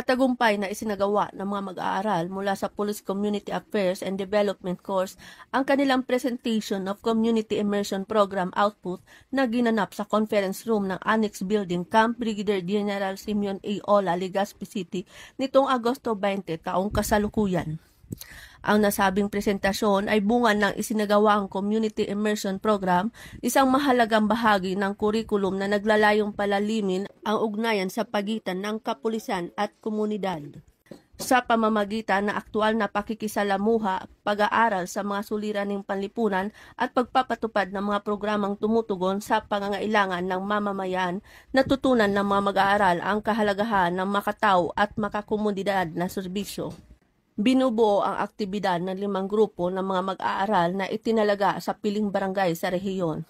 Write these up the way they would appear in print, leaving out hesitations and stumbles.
Matagumpay na isinagawa ng mga mag-aaral mula sa Police Community Affairs and Development Course ang kanilang presentation of Community Immersion Program output na ginanap sa conference room ng Annex Building Camp Brigadier General Simeon A. Ola, Legazpi City nitong Agosto 20 taong kasalukuyan. Ang nasabing presentasyon ay bunga ng isinagawang Community Immersion Program, isang mahalagang bahagi ng kurikulum na naglalayong palalimin ang ugnayan sa pagitan ng kapulisan at komunidad. Sa pamamagitan ng aktual na pakikisalamuha, pag-aaral sa mga suliraning panlipunan at pagpapatupad ng mga programang tumutugon sa pangangailangan ng mamamayan, natutunan ng mga mag-aaral ang kahalagahan ng makatao at makakomunidad na serbisyo. Binubuo ang aktibidad ng 5 grupo ng mga mag-aaral na itinalaga sa piling barangay sa rehiyon.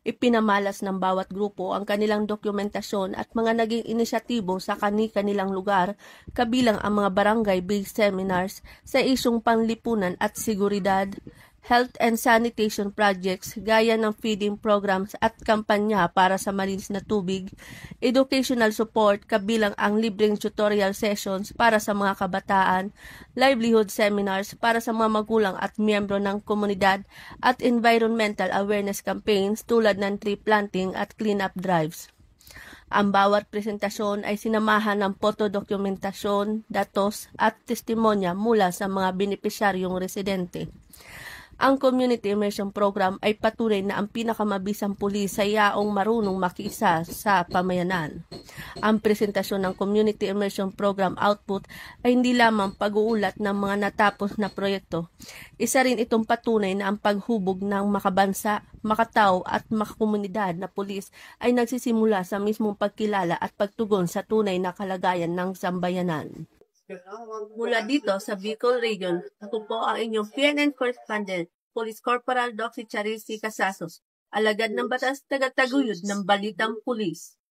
Ipinamalas ng bawat grupo ang kanilang dokumentasyon at mga naging inisyatibo sa kani-kanilang lugar, kabilang ang mga barangay-based seminars sa isyung panlipunan at seguridad, health and sanitation projects gaya ng feeding programs at kampanya para sa malinis na tubig, educational support kabilang ang libreng tutorial sessions para sa mga kabataan, livelihood seminars para sa mga magulang at miyembro ng komunidad, at environmental awareness campaigns tulad ng tree planting at cleanup drives. Ang bawat presentasyon ay sinamahan ng fotodokumentasyon, datos at testimonya mula sa mga benepisyaryong residente. Ang Community Immersion Program ay patunay na ang pinakamabisang pulis sa yaong marunong makiisa sa pamayanan. Ang presentasyon ng Community Immersion Program output ay hindi lamang pag-uulat ng mga natapos na proyekto. Isa rin itong patunay na ang paghubog ng makabansa, makatao at makakomunidad na pulis ay nagsisimula sa mismong pagkilala at pagtugon sa tunay na kalagayan ng sambayanan. Mula dito sa Bicol Region, ako po ang inyong PNN correspondent, Police Corporal Doxy Charisi Casasos, alagad ng batas tagataguyod ng Balitang Pulis.